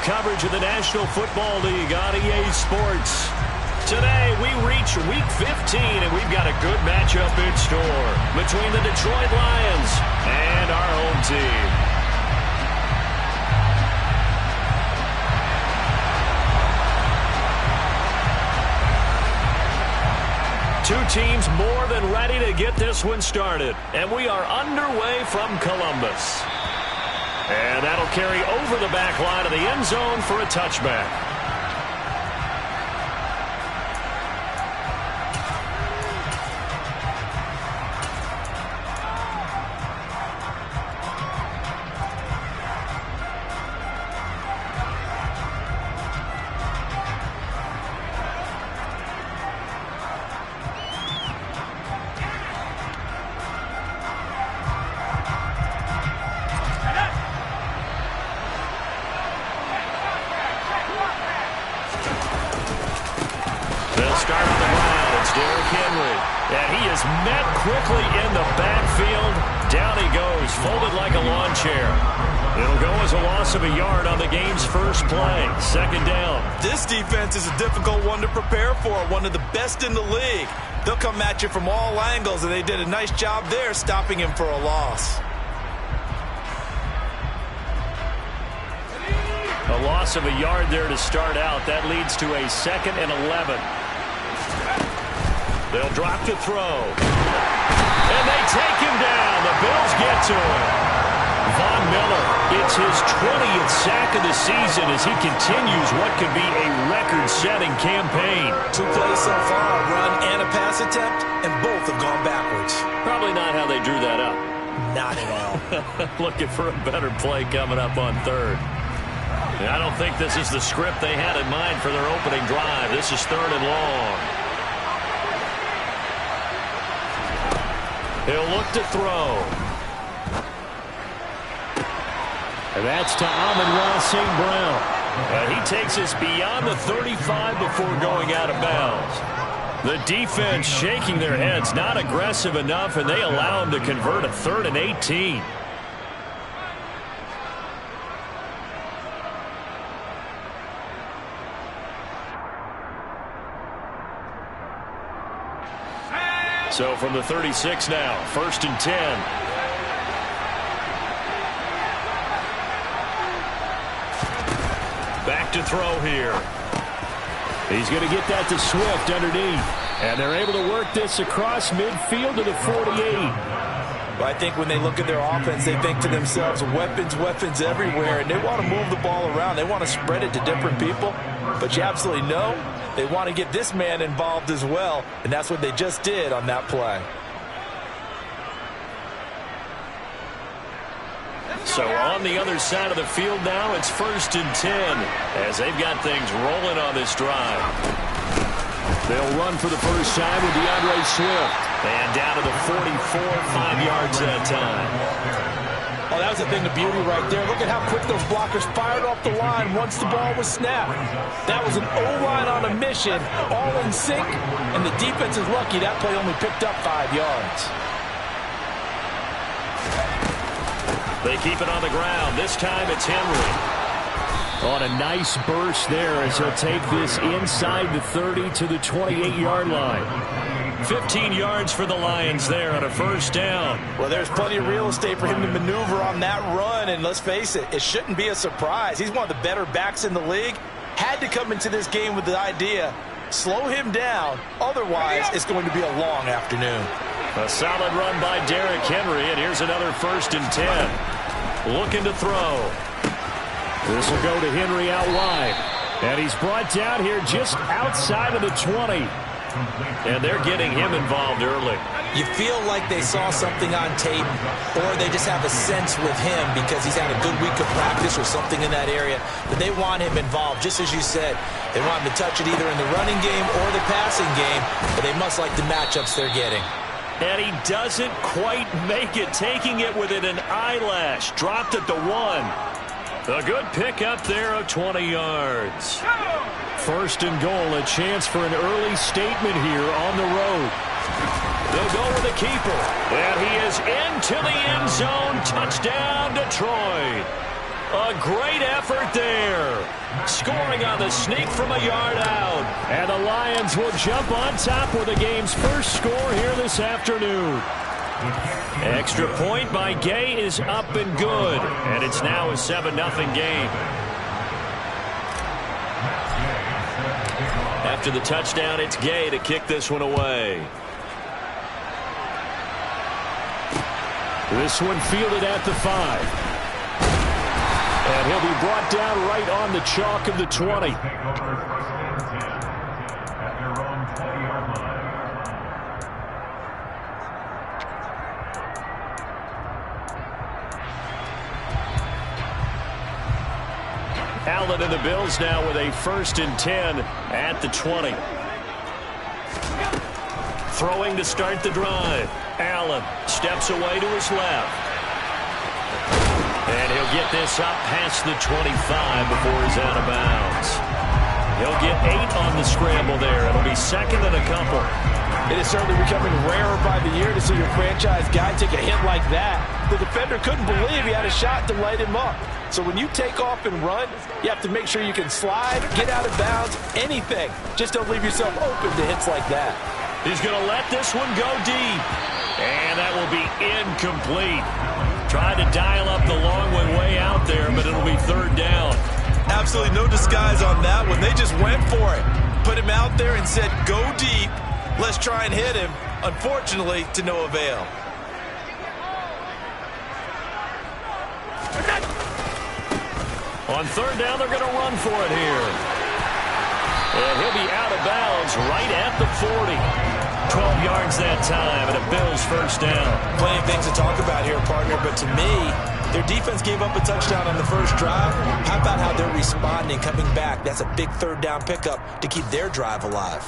coverage of the National Football League on EA Sports. Today, we reach Week 15, and we've got a good matchup in store between the Detroit Lions and our home team. Two teams more than ready to get this one started, and we are underway from Columbus. And that'll carry over the back line of the end zone for a touchback. Quickly in the backfield. Down he goes, folded like a lawn chair. It'll go as a loss of a yard on the game's first play. Second down. This defense is a difficult one to prepare for, one of the best in the league. They'll come at you from all angles, and they did a nice job there stopping him for a loss. A loss of a yard there to start out. That leads to a 2nd and 11. They'll drop to throw. And they take him down. The Bills get to him. Von Miller, it's his 20th sack of the season as he continues what could be a record-setting campaign. 2 plays so far, a run and a pass attempt, and both have gone backwards. Probably not how they drew that up. Not at all. Looking for a better play coming up on third. I don't think this is the script they had in mind for their opening drive. This is 3rd and long. He'll look to throw. And that's to Amon-Ra St. Brown. And he takes us beyond the 35 before going out of bounds. The defense shaking their heads, not aggressive enough, and they allow him to convert a 3rd and 18. So from the 36 now, 1st and 10. Back to throw here. He's going to get that to Swift underneath. And they're able to work this across midfield to the 48. Well, I think when they look at their offense, they think to themselves, weapons, weapons everywhere. And they want to move the ball around. They want to spread it to different people. But you absolutely know they want to get this man involved as well, and that's what they just did on that play. So on the other side of the field now, it's 1st and 10 as they've got things rolling on this drive. They'll run for the first time with DeAndre Swift. And down to the 44, 5 yards that time. Oh, that was a thing of beauty right there. Look at how quick those blockers fired off the line once the ball was snapped. That was an O-line on a mission, all in sync, and the defense is lucky that play only picked up 5 yards. They keep it on the ground. This time it's Henry. On a nice burst there as he'll take this inside the 30 to the 28-yard line. 15 yards for the Lions there on a 1st down. Well, there's plenty of real estate for him to maneuver on that run, and let's face it, it shouldn't be a surprise. He's one of the better backs in the league. Had to come into this game with the idea, slow him down, otherwise it's going to be a long afternoon. A solid run by Derrick Henry, and here's another 1st and 10. Looking to throw. This will go to Henry out wide. And he's brought down here just outside of the 20. And they're getting him involved early. You feel like they saw something on tape, or they just have a sense with him because he's had a good week of practice or something in that area, that they want him involved. Just as you said, they want him to touch it either in the running game or the passing game, but they must like the matchups they're getting. And he doesn't quite make it, taking it within an eyelash. Dropped at the 1. A good pick up there of 20 yards. 1st and goal, a chance for an early statement here on the road. They'll go with the keeper. And he is into the end zone. Touchdown, Detroit. A great effort there. scoring on the sneak from a yard out. And the Lions will jump on top with the game's first score here this afternoon. Extra point by Gay is up and good, and it's now a 7-0 game. After the touchdown, it's Gay to kick this one away. This one fielded at the 5. And he'll be brought down right on the chalk of the 20. Allen and the Bills now with a 1st and 10 at the 20. Throwing to start the drive. Allen steps away to his left. And he'll get this up past the 25 before he's out of bounds. He'll get 8 on the scramble there. It'll be 2nd and a couple. It is certainly becoming rarer by the year to see your franchise guy take a hit like that. The defender couldn't believe he had a shot to light him up. So when you take off and run, you have to make sure you can slide, get out of bounds, anything. Just don't leave yourself open to hits like that. He's going to let this one go deep. And that will be incomplete. Tried to dial up the long one way out there, but it'll be 3rd down. Absolutely no disguise on that one. They just went for it. Put him out there and said, go deep. Let's try and hit him. Unfortunately, to no avail. On 3rd down, they're going to run for it here. And he'll be out of bounds right at the 40. 12 yards that time, and a Bills 1st down. Plenty of things to talk about here, partner, but to me, their defense gave up a touchdown on the first drive. How about how they're responding, coming back? That's a big 3rd down pickup to keep their drive alive.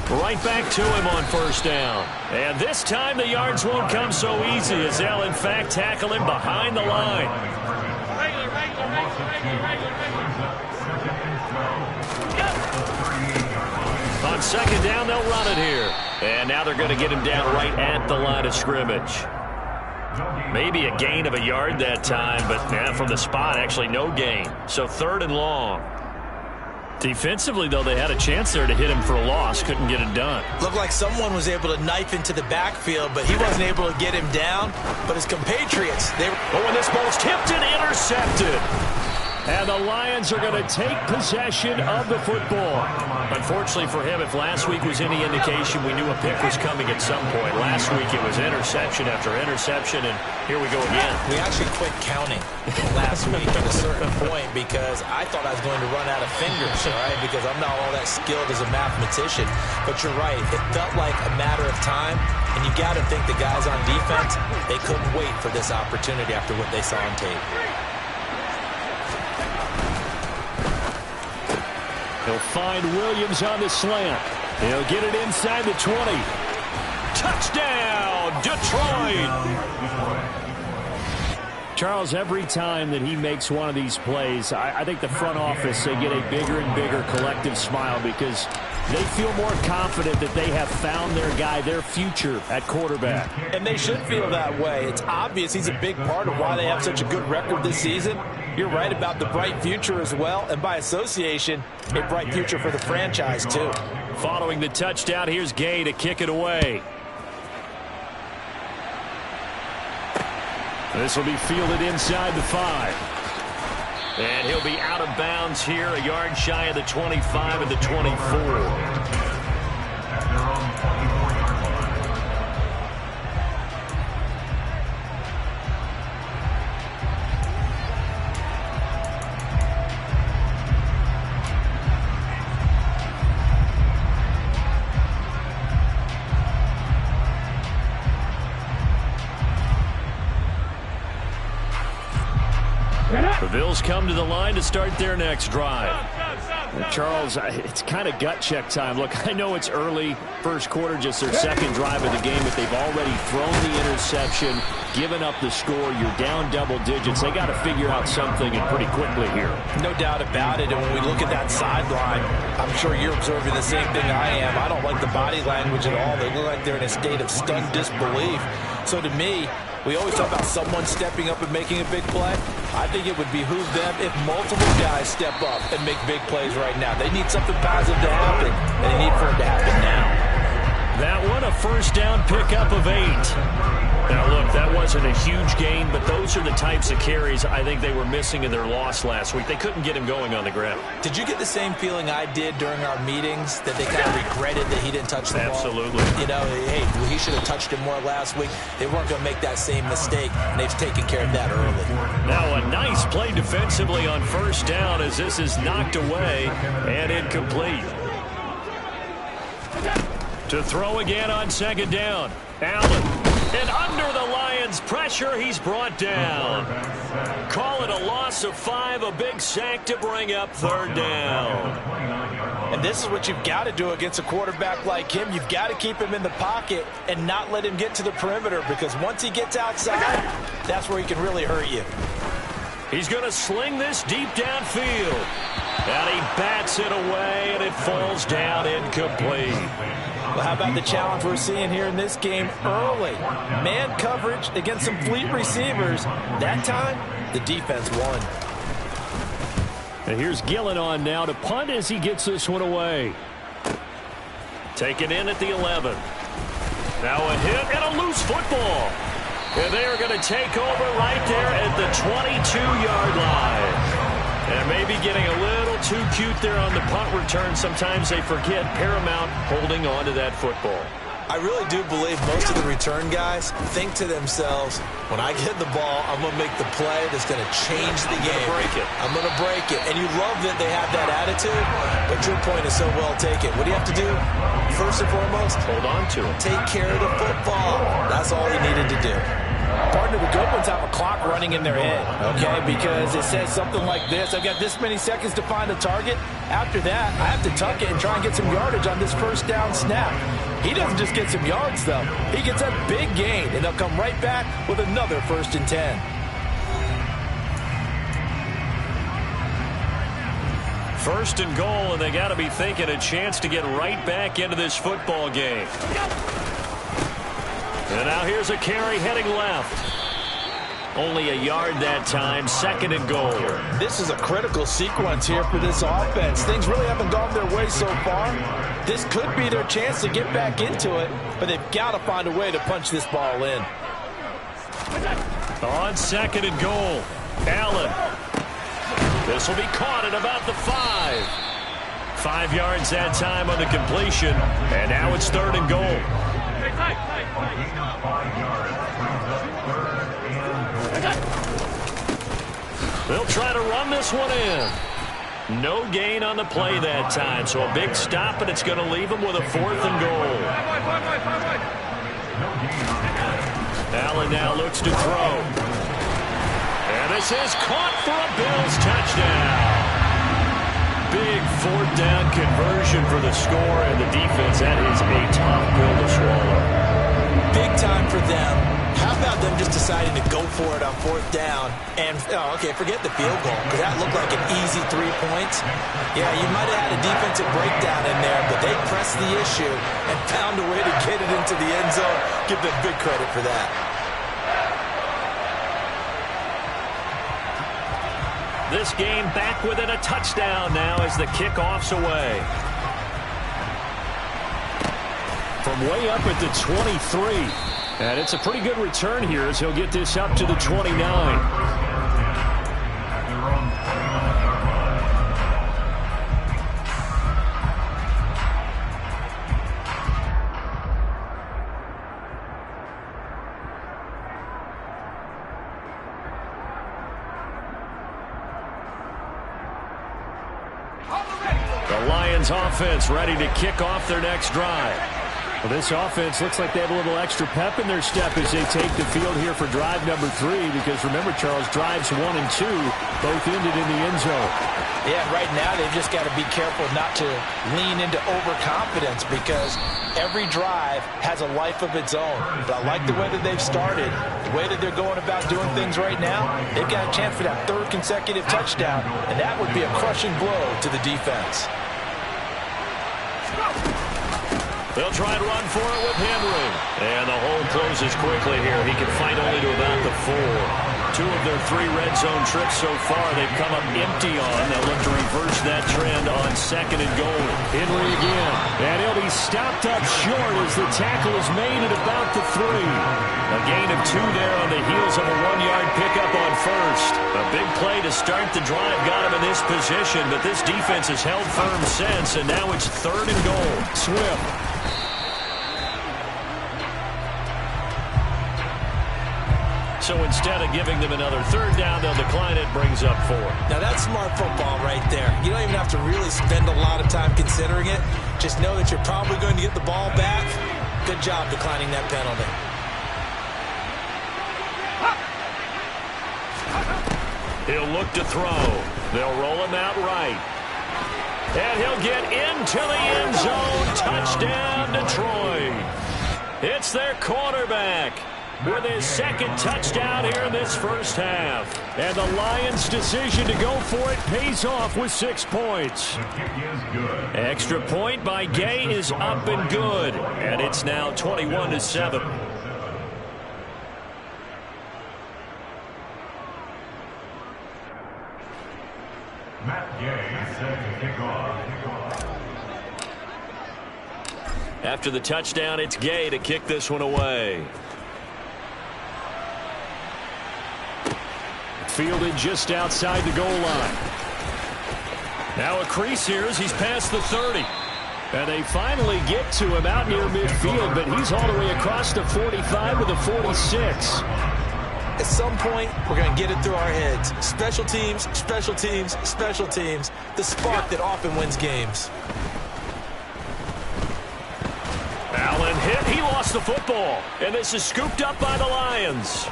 Right back to him on 1st down. And this time the yards won't come so easy as they'll, in fact, tackle him behind the line. On 2nd down, they'll run it here. And now they're going to get him down right at the line of scrimmage. Maybe a gain of a yard that time, but from the spot, actually no gain. So 3rd and long. Defensively, though, they had a chance there to hit him for a loss. Couldn't get it done. Looked like someone was able to knife into the backfield, but he wasn't able to get him down. But his compatriots, they were... Oh, and this ball's tipped and intercepted. And the Lions are going to take possession of the football. Unfortunately for him, if last week was any indication, we knew a pick was coming at some point. Last week it was interception after interception, and here we go again. We actually quit counting last week at a certain point because I thought I was going to run out of fingers, all right, because I'm not all that skilled as a mathematician. But you're right. It felt like a matter of time, and you got to think the guys on defense, they couldn't wait for this opportunity after what they saw on tape. He'll find Williams on the slant. He'll get it inside the 20. Touchdown, Detroit! Charles, every time that he makes one of these plays, I think the front office, they get a bigger and bigger collective smile because they feel more confident that they have found their guy, their future at quarterback. And they should feel that way. It's obvious he's a big part of why they have such a good record this season. You're right about the bright future as well, and by association, a bright future for the franchise too. Following the touchdown, here's Gay to kick it away. This will be fielded inside the 5. And he'll be out of bounds here, a yard shy of the 25 and the 24. The Bills come to the line to start their next drive. Charles, it's kind of gut check time. Look, I know it's early, first quarter, just their second drive of the game, but they've already thrown the interception, given up the score. You're down double digits. They got to figure out something, and pretty quickly here. No doubt about it. And when we look at that sideline, I'm sure you're observing the same thing I am. I don't like the body language at all. They look like they're in a state of stunned disbelief. So to me, we always talk about someone stepping up and making a big play. I think it would behoove them if multiple guys step up and make big plays right now. They need something positive to happen, and they need for it to happen now. That one, a first down pickup of 8. Now, look, that wasn't a huge gain, but those are the types of carries I think they were missing in their loss last week. They couldn't get him going on the ground. Did you get the same feeling I did during our meetings, that they kind of regretted that he didn't touch the ball? Absolutely. You know, hey, he should have touched it more last week. They weren't going to make that same mistake, and they've taken care of that early. Now a nice play defensively on first down as this is knocked away and incomplete. To throw again on second down. Allen. And under the Lions' pressure, he's brought down. Call it a loss of 5, a big sack to bring up third down. And this is what you've got to do against a quarterback like him. You've got to keep him in the pocket and not let him get to the perimeter, because once he gets outside, that's where he can really hurt you. He's going to sling this deep downfield. And he bats it away, and it falls down incomplete. Well, how about the challenge we're seeing here in this game early? Man coverage against some fleet receivers. That time, the defense won. And here's Gillen on now to punt as he gets this one away. Taken in at the 11. Now a hit and a loose football. And they are going to take over right there at the 22-yard line. And maybe getting a little too cute there on the punt return. Sometimes they forget Paramount holding on to that football. I really do believe most of the return guys think to themselves, when I get the ball, I'm going to make the play that's going to change the game. I'm going to break it. And you love that they have that attitude, but your point is so well taken. What do you have to do? First and foremost, hold on to it. Take care of the football. That's all he needed to do. Partner, the good ones have a clock running in their head, okay? Because it says something like this: I've got this many seconds to find a target. After that, I have to tuck it and try and get some yardage on this first down snap. He doesn't just get some yards, though. He gets a big gain, and they'll come right back with another 1st and 10. First and goal, and they got to be thinking a chance to get right back into this football game. And now here's a carry heading left. Only a yard that time, 2nd and goal. This is a critical sequence here for this offense. Things really haven't gone their way so far. This could be their chance to get back into it, but they've got to find a way to punch this ball in. On 2nd and goal, Allen. This will be caught at about the 5. 5 yards that time on the completion, and now it's 3rd and goal. They'll try to run this one in. No gain on the play that time, so a big stop, and it's going to leave them with a 4th and goal. Allen now looks to throw. And this is caught for a Bills touchdown. Big 4th down conversion for the score, and the defense, that is a tough pill to swallow. Big time for them. How about them just deciding to go for it on 4th down and, forget the field goal, because that looked like an easy 3 points. Yeah, you might have had a defensive breakdown in there, but they pressed the issue and found a way to get it into the end zone. Give them big credit for that. This game back within a touchdown now as the kickoff's away. From way up at the 23. And it's a pretty good return here as he'll get this up to the 29. The Lions offense ready to kick off their next drive. Well, this offense looks like they have a little extra pep in their step as they take the field here for drive number 3, because remember, Charles, drives 1 and 2 both ended in the end zone. Yeah, right now they've just got to be careful not to lean into overconfidence, because every drive has a life of its own. But I like the way that they've started, the way that they're going about doing things right now. They've got a chance for that 3rd consecutive touchdown, and that would be a crushing blow to the defense. They'll try and run for it with Henry. And the hole closes quickly here. He can fight only to about the 4. 2 of their 3 red zone trips so far they've come up empty on. They'll look to reverse that trend on 2nd and goal. Henry again. And he'll be stopped up short as the tackle is made at about the 3. A gain of 2 there on the heels of a 1-yard pickup on 1st. A big play to start the drive got him in this position, but this defense has held firm since, and now it's 3rd and goal. Swift. So instead of giving them another 3rd down, they'll decline it, brings up 4. Now that's smart football right there. You don't even have to really spend a lot of time considering it. Just know that you're probably going to get the ball back. Good job declining that penalty. He'll look to throw. They'll roll him out right. And he'll get into the end zone. Touchdown, Detroit. It's their quarterback with his 2nd touchdown here in this first half. And the Lions' decision to go for it pays off with 6 points. Extra point by Gay is up and good. And it's now 21-7. Matt Gay set to kick off. After the touchdown, it's Gay to kick this one away. Fielded just outside the goal line. Now a crease here as he's past the 30. And they finally get to him out near midfield, but he's all the way across the 45 with a 46. At some point, we're going to get it through our heads. Special teams, special teams, special teams. The spark that often wins games. Allen hit. He lost the football. And this is scooped up by the Lions.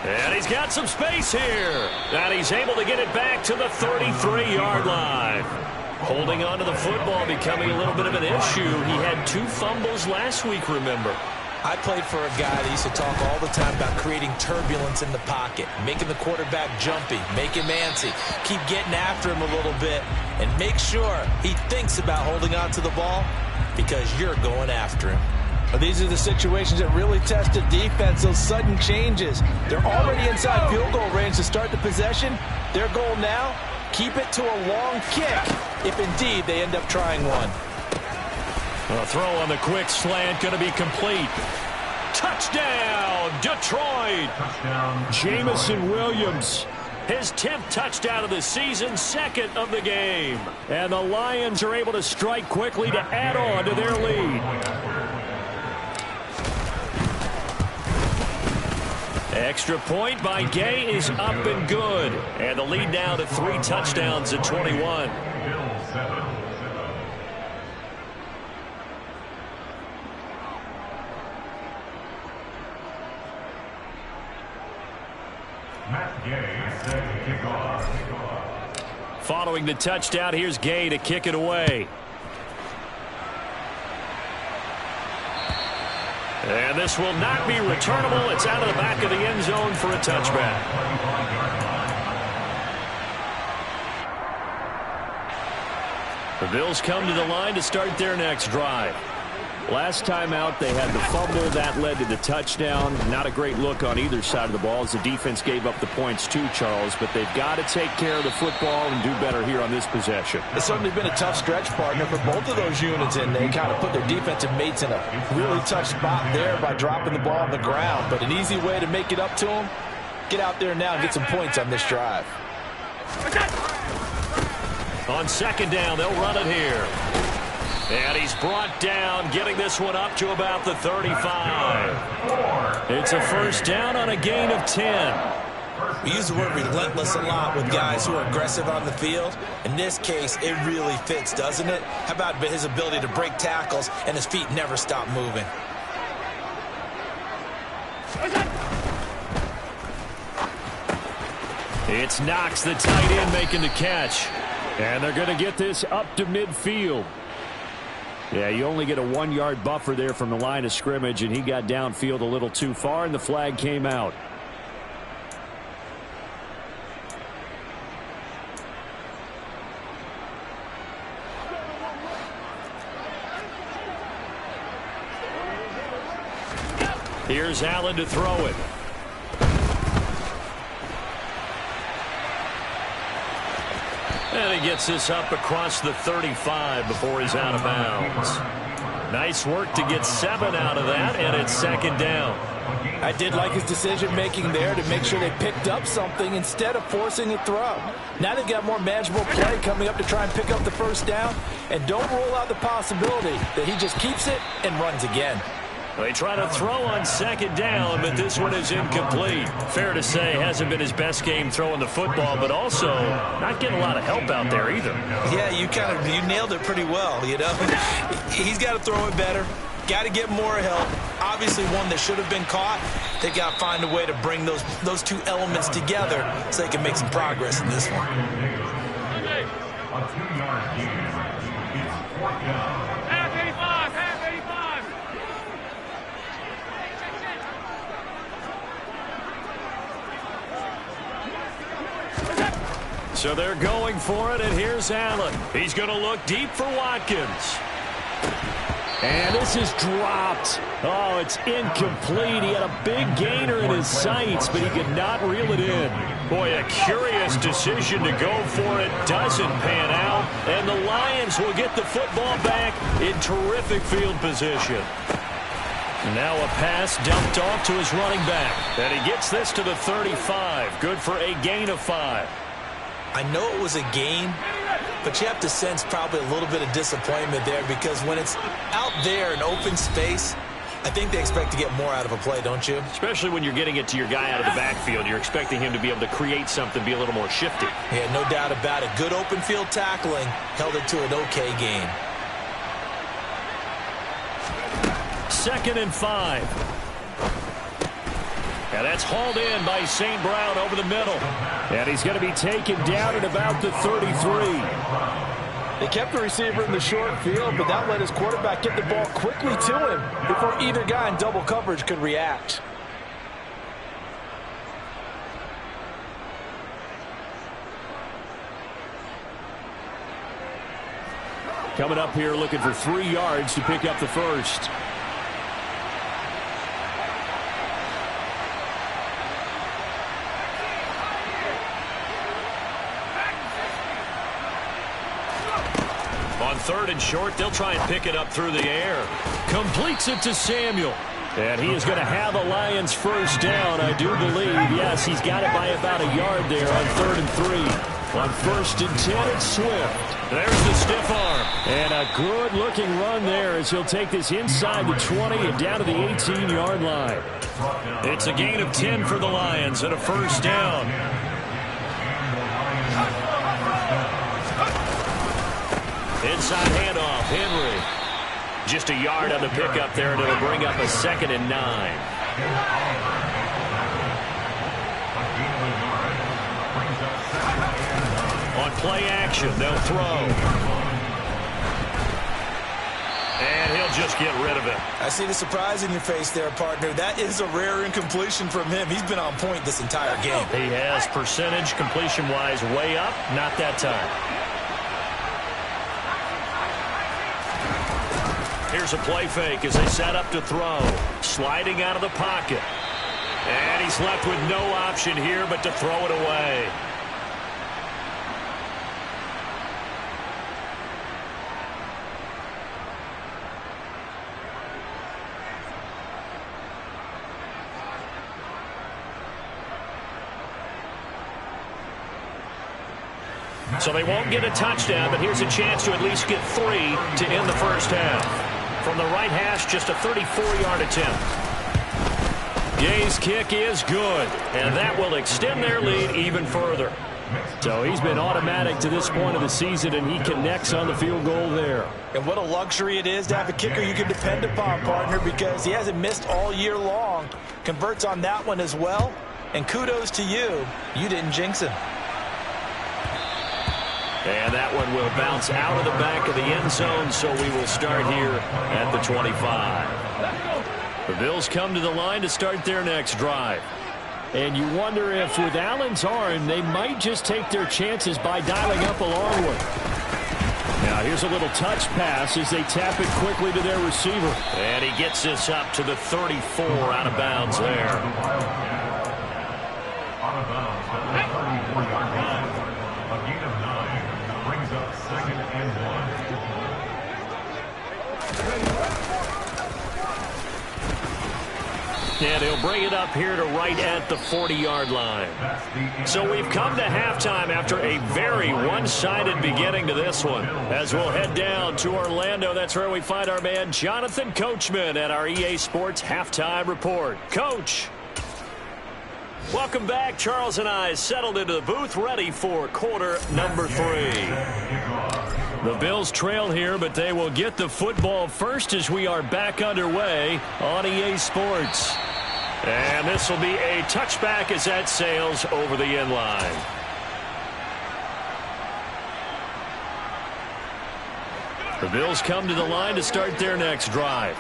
And he's got some space here. And he's able to get it back to the 33-yard line. Holding on to the football becoming a little bit of an issue. He had 2 fumbles last week, remember. I played for a guy that used to talk all the time about creating turbulence in the pocket, making the quarterback jumpy, make him antsy, keep getting after him a little bit, and make sure he thinks about holding on to the ball because you're going after him. These are the situations that really test the defense, those sudden changes. They're already inside field goal range to start the possession. Their goal now, keep it to a long kick, if indeed they end up trying one. A throw on the quick slant going to be complete. Touchdown, Detroit. Touchdown. Jamison Williams. His 10th touchdown of the season, 2nd of the game. And the Lions are able to strike quickly to add on to their lead. Extra point by Gay is up and good. And the lead now to 3 touchdowns at 21. Matt Gay set to kick off. Following the touchdown, here's Gay to kick it away. And this will not be returnable. It's out of the back of the end zone for a touchback. The Bills come to the line to start their next drive. Last time out, they had the fumble. That led to the touchdown. Not a great look on either side of the ball as the defense gave up the points too, Charles. But they've got to take care of the football and do better here on this possession. It's certainly been a tough stretch, partner, for both of those units, and they kind of put their defensive mates in a really tough spot there by dropping the ball on the ground. But an easy way to make it up to them, get out there now and get some points on this drive. On 2nd down, they'll run it here. And he's brought down, getting this one up to about the 35. It's a 1st down on a gain of 10. We use the word relentless a lot with guys who are aggressive on the field. In this case, it really fits, doesn't it? How about his ability to break tackles and his feet never stop moving? It's Knox, the tight end, making the catch. And they're going to get this up to midfield. Yeah, you only get a 1-yard buffer there from the line of scrimmage, and he got downfield a little too far, and the flag came out. Here's Allen to throw it. And he gets this up across the 35 before he's out of bounds. Nice work to get 7 out of that, and it's second down. I did like his decision-making there to make sure they picked up something instead of forcing a throw. Now they've got more manageable play coming up to try and pick up the first down, and don't rule out the possibility that he just keeps it and runs again. They try to throw on second down, but this one is incomplete. Fair to say, hasn't been his best game throwing the football, but also not getting a lot of help out there either. Yeah, you nailed it pretty well, you know. He's got to throw it better. Got to get more help. Obviously one that should have been caught. They got to find a way to bring those two elements together so they can make some progress in this one. A 2-yard gain. It's 4th down. So they're going for it, and here's Allen. He's going to look deep for Watkins. And this is dropped. Oh, it's incomplete. He had a big gainer in his sights, but he could not reel it in. Boy, a curious decision to go for it. Doesn't pan out. And the Lions will get the football back in terrific field position. Now a pass dumped off to his running back. And he gets this to the 35. Good for a gain of 5. I know it was a gain, but you have to sense probably a little bit of disappointment there because when it's out there in open space, I think they expect to get more out of a play, don't you? Especially when you're getting it to your guy out of the backfield. You're expecting him to be able to create something, be a little more shifty. Yeah, no doubt about it. Good open field tackling held it to an okay gain. 2nd and 5. And that's hauled in by St. Brown over the middle. And he's going to be taken down at about the 33. They kept the receiver in the short field, but that let his quarterback get the ball quickly to him before either guy in double coverage could react. Coming up here looking for 3 yards to pick up the first. On 3rd and short, they'll try and pick it up through the air. Completes it to Samuel. And he is going to have a Lions first down, I do believe. Yes, he's got it by about a yard there on 3rd and 3. On 1st and 10, it's Swift. There's the stiff arm. And a good-looking run there as he'll take this inside the 20 and down to the 18-yard line. It's a gain of 10 for the Lions and a first down. Inside handoff, Henry. Just a yard on the pickup there, and it'll bring up a 2nd and 9. On play action, they'll throw. And he'll just get rid of it. I see the surprise in your face there, partner. That is a rare incompletion from him. He's been on point this entire game. He has percentage completion-wise way up, not that time. Here's a play fake as they set up to throw. Sliding out of the pocket. And he's left with no option here but to throw it away. So they won't get a touchdown, but here's a chance to at least get 3 to end the first half. From the right hash, just a 34-yard attempt. Gay's kick is good, and that will extend their lead even further. So he's been automatic to this point of the season, and he connects on the field goal there. And what a luxury it is to have a kicker you can depend upon, partner, because he hasn't missed all year long. Converts on that one as well. And kudos to you. You didn't jinx him. And that one will bounce out of the back of the end zone, so we will start here at the 25. The Bills come to the line to start their next drive. And you wonder if with Allen's arm, they might just take their chances by dialing up a long one. Now here's a little touch pass as they tap it quickly to their receiver. And he gets this up to the 34 out of bounds there. Out of bounds at the 34-yard line. A gain of 9 brings up 2nd and 1. And he'll bring it up here to right at the 40-yard line. So we've come to halftime after a very one-sided beginning to this one. As we'll head down to Orlando, that's where we find our man Jonathan Coachman at our EA Sports Halftime Report. Coach. Welcome back. Charles and I settled into the booth, ready for quarter number 3. The Bills trail here, but they will get the football first as we are back underway on EA Sports. And this will be a touchback as that sails over the end line. The Bills come to the line to start their next drive.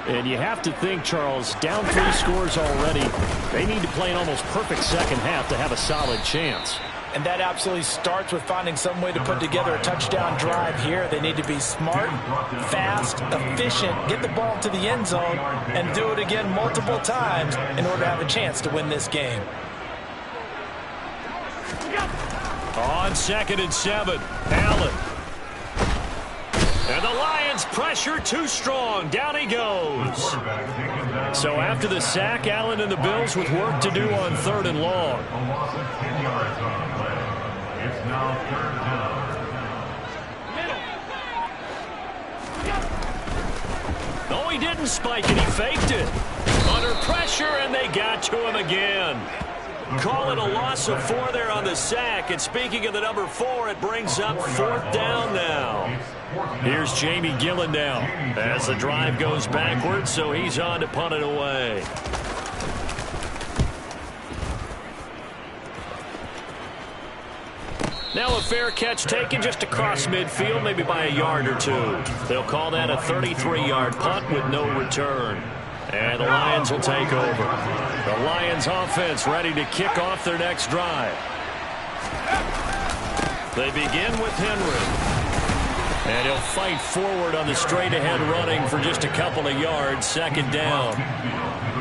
And you have to think, Charles, down 3 scores already. They need to play an almost perfect second half to have a solid chance. And that absolutely starts with finding some way to put together a touchdown drive here. They need to be smart, fast, efficient, get the ball to the end zone, and do it again multiple times in order to have a chance to win this game. On 2nd and 7, Allen. And the Lions pressure too strong. Down he goes. So after the sack, Allen and the Bills with work to do on 3rd and long. A loss of 10 yards on the play. It's now 3rd down. No, he didn't spike it. He faked it. Under pressure, and they got to him again. Call it a loss of 4 there on the sack. And speaking of the number 4, it brings up 4th down now. Here's Jamie Gillen now as the drive goes backwards, so he's on to punt it away. Now a fair catch taken just across midfield, maybe by a yard or 2. They'll call that a 33-yard punt with no return. And the Lions will take over. The Lions offense ready to kick off their next drive. They begin with Henry. And he'll fight forward on the straight-ahead running for just a couple of yards, 2nd down.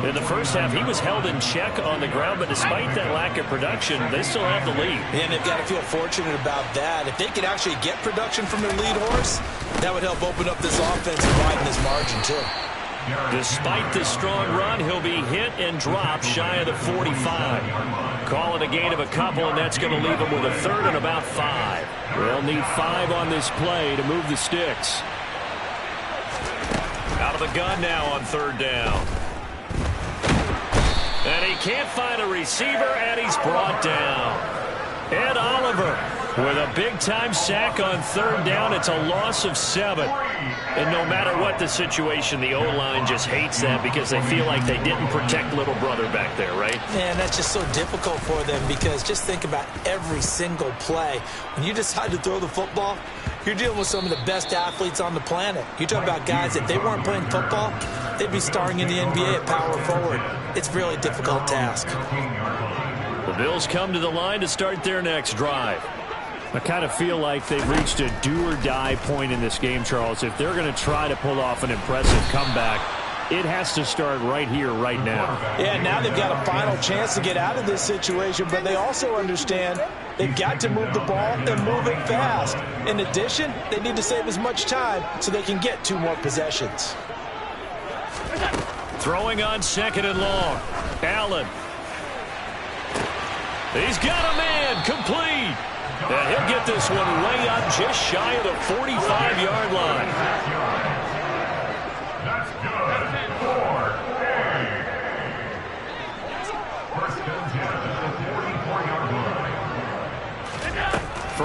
In the first half, he was held in check on the ground, but despite that lack of production, they still have the lead. And they've got to feel fortunate about that. If they could actually get production from their lead horse, that would help open up this offense and widen this margin, too. Despite the strong run, he'll be hit and dropped shy of the 45. Call it a gain of a couple, and that's going to leave him with a 3rd and about 5. They'll need 5 on this play to move the sticks. Out of the gun now on 3rd down. And he can't find a receiver, and he's brought down. Ed Oliver with a big-time sack on 3rd down. It's a loss of 7. And no matter what the situation, the O-line just hates that because they feel like they didn't protect little brother back there, right? Man, that's just so difficult for them because just think about every single play. When you decide to throw the football, you're dealing with some of the best athletes on the planet. You talk about guys, if they weren't playing football, they'd be starring in the NBA at power forward. It's a really difficult task. The Bills come to the line to start their next drive. I kind of feel like they've reached a do-or-die point in this game, Charles. If they're going to try to pull off an impressive comeback, it has to start right here, right now. Yeah, now they've got a final chance to get out of this situation, but they also understand they've got to move the ball and move it fast. In addition, they need to save as much time so they can get 2 more possessions. Throwing on 2nd and long. Allen. He's got a man complete. And he'll get this one way up just shy of the 45-yard line. That's good. 4.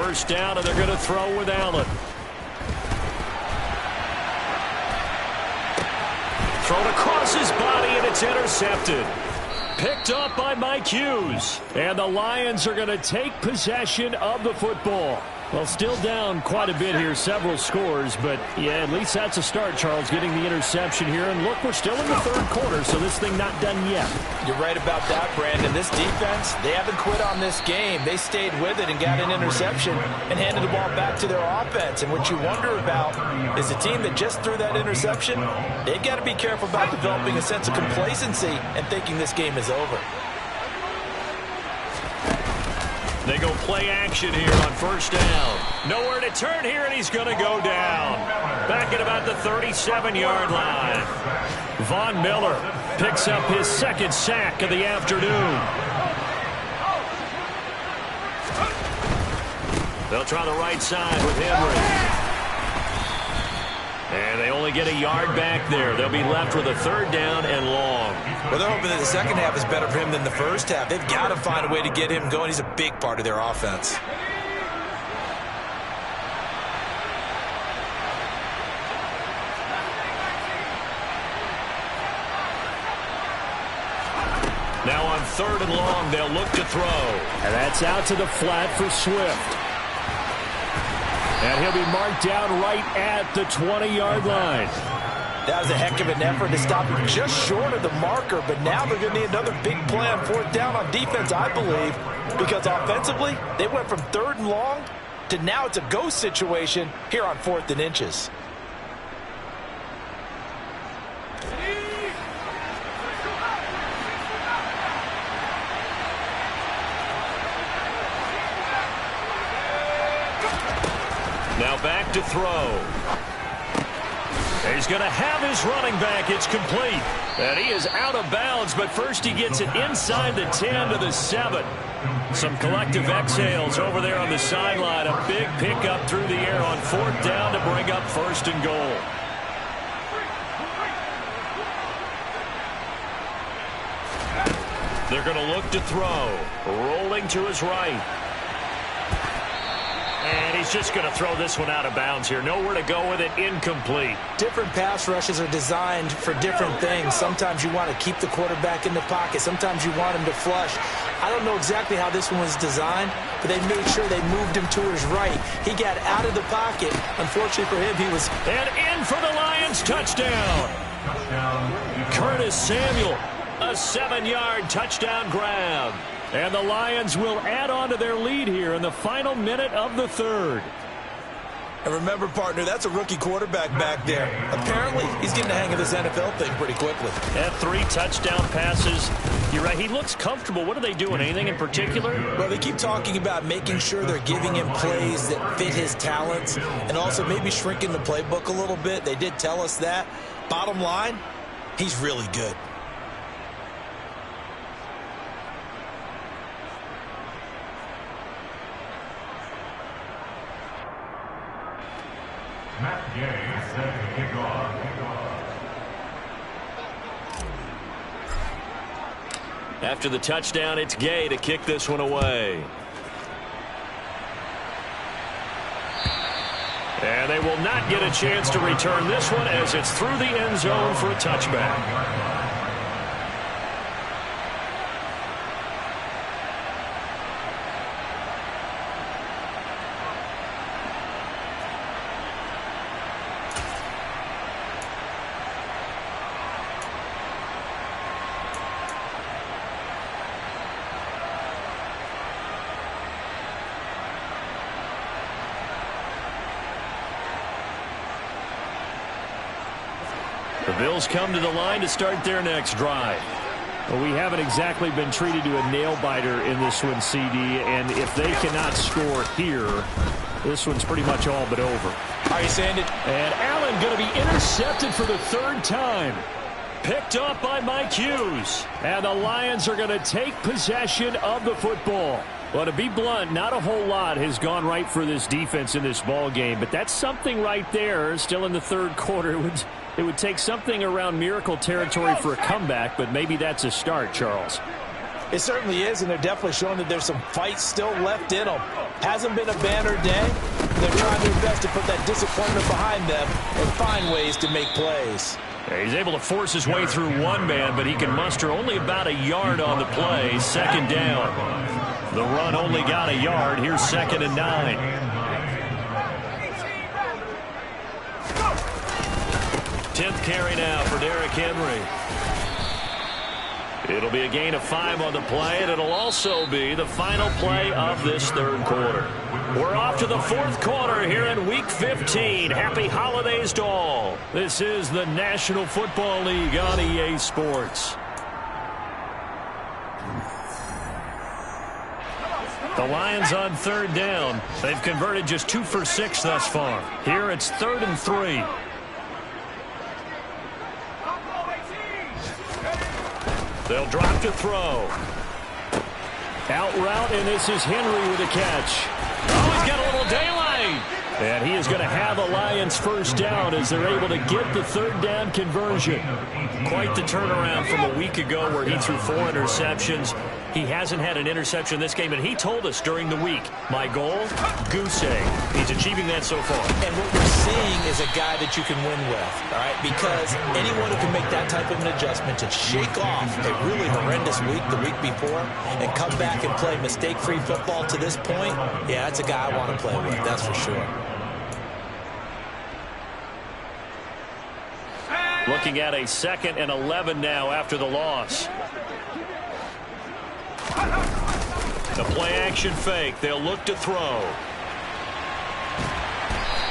first down, and they're going to throw with Allen. Thrown across his body, and it's intercepted. Picked up by Mike Hughes. And the Lions are going to take possession of the football. Well, still down quite a bit here, several scores, but yeah, at least that's a start, Charles, getting the interception here. And look, we're still in the third quarter, so this thing not done yet. You're right about that, Brandon. This defense, they haven't quit on this game. They stayed with it and got an interception and handed the ball back to their offense. And what you wonder about is the team that just threw that interception, they've got to be careful about developing a sense of complacency and thinking this game is over. They go play action here on first down. Nowhere to turn here, and he's going to go down. Back at about the 37-yard line. Von Miller picks up his second sack of the afternoon. They'll try the right side with Henry. And they only get a yard back there. They'll be left with a third down and long. Well, they're hoping that the second half is better for him than the first half. They've got to find a way to get him going. He's a big part of their offense. Now on third and long, they'll look to throw. And that's out to the flat for Swift. And he'll be marked down right at the 20-yard line. That was a heck of an effort to stop him just short of the marker, but now they're going to need another big play on fourth down on defense, I believe, because offensively, they went from third and long to now it's a go situation here on fourth and inches. Now back to throw. He's going to have his running back. It's complete. And he is out of bounds, but first he gets it inside the 10 to the 7. Some collective exhales over there on the sideline. A big pickup through the air on fourth down to bring up first and goal. They're going to look to throw. Rolling to his right. And he's just going to throw this one out of bounds here. Nowhere to go with it. Incomplete. Different pass rushes are designed for different things. Sometimes you want to keep the quarterback in the pocket. Sometimes you want him to flush. I don't know exactly how this one was designed, but they made sure they moved him to his right. He got out of the pocket. Unfortunately for him, he was... And in for the Lions. Touchdown. Curtis Samuel. A 7-yard touchdown grab. And the Lions will add on to their lead here in the final minute of the third. And remember, partner, that's a rookie quarterback back there. Apparently, he's getting the hang of this NFL thing pretty quickly. Had 3 touchdown passes. You're right, he looks comfortable. What are they doing? Anything in particular? Well, they keep talking about making sure they're giving him plays that fit his talents and also maybe shrinking the playbook a little bit. They did tell us that. Bottom line, he's really good. Matt Gay set to kick off. After the touchdown, it's Gay to kick this one away. And they will not get a chance to return this one as it's through the end zone for a touchback. The Bills come to the line to start their next drive. Well, we haven't exactly been treated to a nail-biter in this one, CD, and if they cannot score here, this one's pretty much all but over. Are you saying it? And Allen going to be intercepted for the third time. Picked up by Mike Hughes. And the Lions are going to take possession of the football. Well, to be blunt, not a whole lot has gone right for this defense in this ball game, but that's something right there. Still in the third quarter. It would take something around miracle territory for a comeback, but maybe that's a start, Charles. It certainly is, and they're definitely showing that there's some fight still left in them. Hasn't been a banner day. They're trying their best to put that disappointment behind them and find ways to make plays. He's able to force his way through one man, but he can muster only about a yard on the play. Second down. The run only got a yard. Here's 2nd and 9. Tenth carry now for Derrick Henry. It'll be a gain of 5 on the play, and it'll also be the final play of this third quarter. We're off to the fourth quarter here in Week 15. Happy holidays to all. This is the National Football League on EA Sports. The Lions on third down. They've converted just 2 for 6 thus far. Here it's 3rd and 3. They'll drop to throw. Out route, and this is Henry with a catch. Oh, he's got a little daylight. And he is going to have a Lions first down as they're able to get the third down conversion. Quite the turnaround from a week ago where he threw 4 interceptions. He hasn't had an interception this game, and he told us during the week, my goal, goose egg. He's achieving that so far. And what we're seeing is a guy that you can win with, all right? Because anyone who can make that type of an adjustment to shake off a really horrendous week the week before and come back and play mistake-free football to this point, yeah, that's a guy I want to play with, that's for sure. Looking at a 2nd and 11 now after the loss. The play-action fake. They'll look to throw.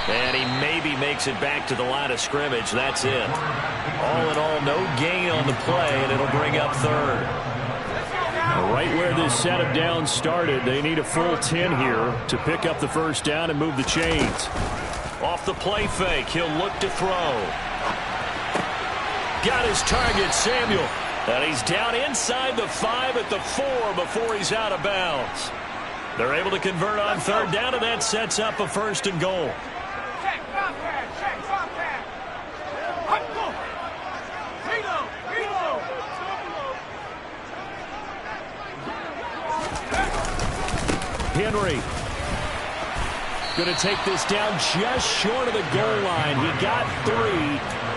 And he maybe makes it back to the line of scrimmage. That's it. All in all, no gain on the play, and it'll bring up 3rd. Right where this set of downs started, they need a full 10 here to pick up the first down and move the chains. Off the play fake, he'll look to throw. Got his target, Samuel. And he's down inside the 5 at the 4 before he's out of bounds. They're able to convert on third down, and that sets up a 1st and goal. Henry going to take this down just short of the goal line. He got 3,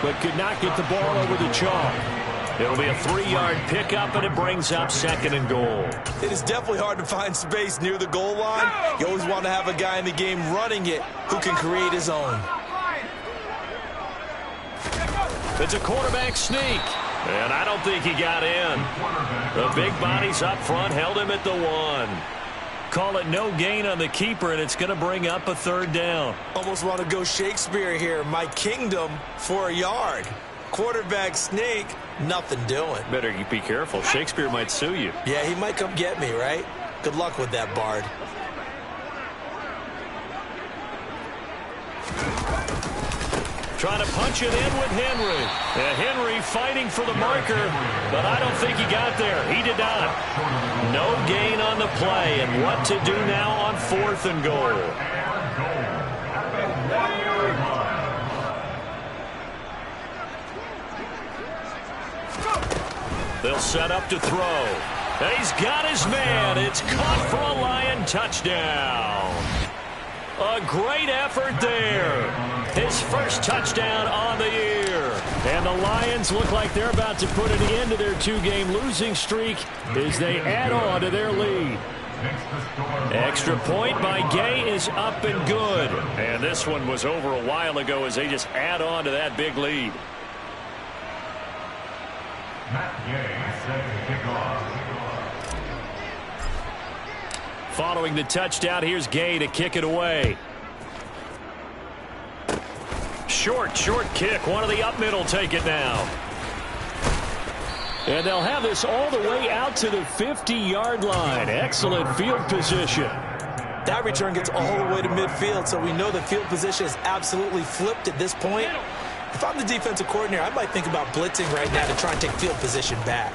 but could not get the ball over the chalk. It'll be a 3-yard pickup, and it brings up 2nd and goal. It is definitely hard to find space near the goal line. You always want to have a guy in the game running it who can create his own. It's a quarterback sneak, and I don't think he got in. The big bodies up front held him at the 1. Call it no gain on the keeper, and it's going to bring up a 3rd down. Almost want to go Shakespeare here. My kingdom for a yard. Quarterback sneak, nothing doing. Better be careful. Shakespeare might sue you. Yeah, he might come get me, right? Good luck with that, Bard. Trying to punch it in with Henry. And Henry fighting for the marker, but I don't think he got there. He did not. No gain on the play, and what to do now on 4th and goal. They'll set up to throw. And he's got his man. It's caught for a Lion touchdown. A great effort there. His first touchdown on the year. And the Lions look like they're about to put an end to their 2-game losing streak as they add on to their lead. Extra point by Gay is up and good. And this one was over a while ago as they just add on to that big lead. Matt Gay set to kick off. Following the touchdown, here's Gay to kick it away. Short kick. One of the up middle take it now. And they'll have this all the way out to the 50-yard line. Excellent field position. That return gets all the way to midfield, so we know the field position is absolutely flipped at this point. If I'm the defensive coordinator, I might think about blitzing right now to try and take field position back.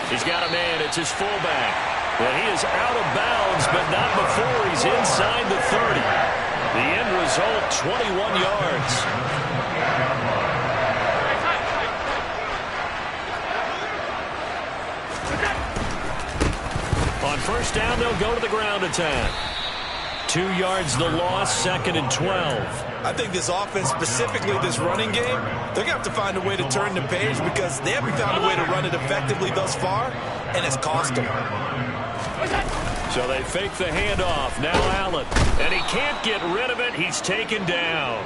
He's got a man. It's his fullback. And he is out of bounds, but not before he's inside the 30. The end result, 21 yards. On first down, they'll go to the ground attack. 2 yards the loss, 2nd and 12. I think this offense, specifically this running game, they're going to have to find a way to turn the page because they haven't found a way to run it effectively thus far, and it's cost them. So they fake the handoff. Now Allen. And he can't get rid of it. He's taken down.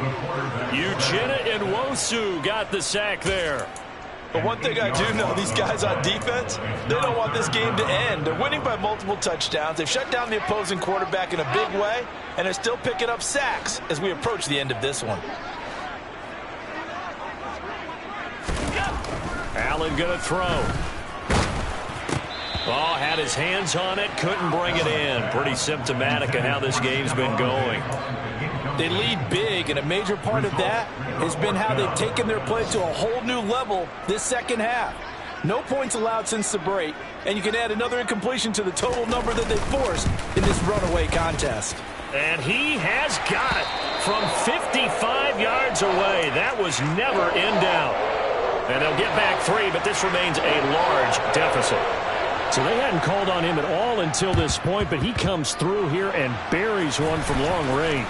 Uchenna Nwosu got the sack there. But one thing I do know, these guys on defense, they don't want this game to end. They're winning by multiple touchdowns. They've shut down the opposing quarterback in a big way, and they're still picking up sacks as we approach the end of this one. Allen going to throw. Oh, had his hands on it, couldn't bring it in. Pretty symptomatic of how this game's been going. They lead big, and a major part of that has been how they've taken their play to a whole new level this second half. No points allowed since the break, and you can add another incompletion to the total number that they forced in this runaway contest. And he has got it from 55 yards away. That was never in doubt. And they'll get back 3, but this remains a large deficit. So they hadn't called on him at all until this point, but he comes through here and buries one from long range.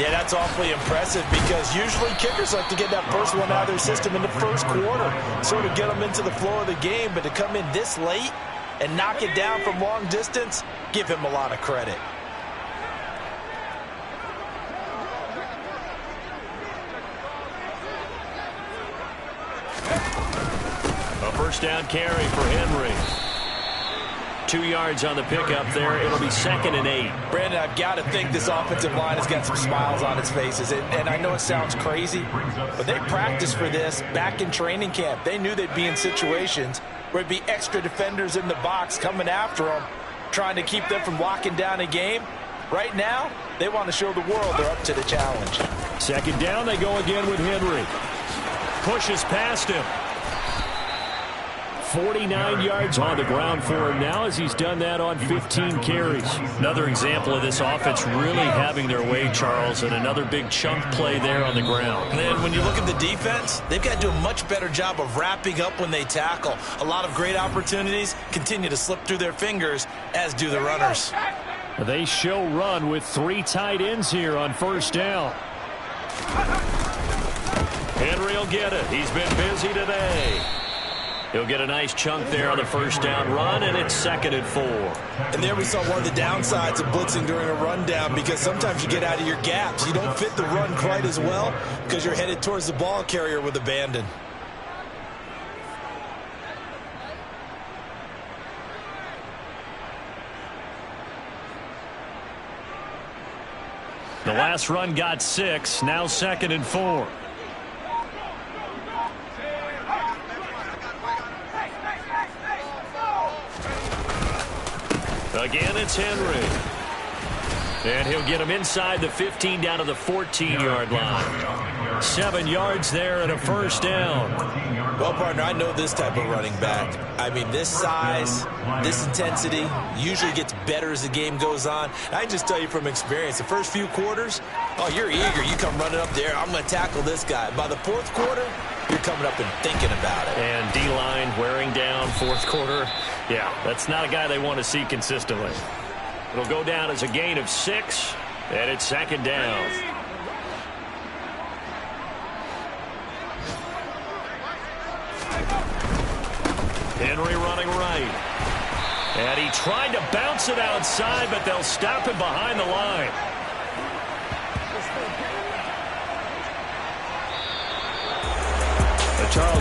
Yeah, that's awfully impressive because usually kickers like to get that first one out of their system in the first quarter, sort of get them into the flow of the game, but to come in this late and knock it down from long distance, give him a lot of credit. A first down carry for Henry. 2 yards on the pickup there. It'll be 2nd and 8. Brandon, I've got to think this offensive line has got some smiles on its faces. And I know it sounds crazy, but they practiced for this back in training camp. They knew they'd be in situations where it'd be extra defenders in the box coming after them, trying to keep them from locking down a game. Right now, they want to show the world they're up to the challenge. 2nd down, they go again with Henry. Pushes past him. 49 yards on the ground for him now as he's done that on 15 carries. Another example of this offense really having their way, Charles, and another big chunk play there on the ground. And then when you look at the defense, they've got to do a much better job of wrapping up when they tackle. A lot of great opportunities continue to slip through their fingers, as do the runners. They show run with 3 tight ends here on first down. Henry will get it. He's been busy today. He'll get a nice chunk there on the first down run, and it's 2nd and 4. And there we saw one of the downsides of blitzing during a rundown because sometimes you get out of your gaps. You don't fit the run quite as well because you're headed towards the ball carrier with abandon. The last run got 6, now 2nd and 4. Again, it's Henry. And he'll get him inside the 15 down to the 14-yard line. 7 yards there and a first down. Well, partner, I know this type of running back. I mean, this size, this intensity usually gets better as the game goes on. I can just tell you from experience, the first few quarters, oh, you're eager. You come running up there. I'm going to tackle this guy. By the fourth quarter, you're coming up and thinking about it. And D-line wearing down fourth quarter. Yeah, that's not a guy they want to see consistently. It'll go down as a gain of 6, and it's 2nd down. Henry running right. And he tried to bounce it outside, but they'll stop him behind the line. Charles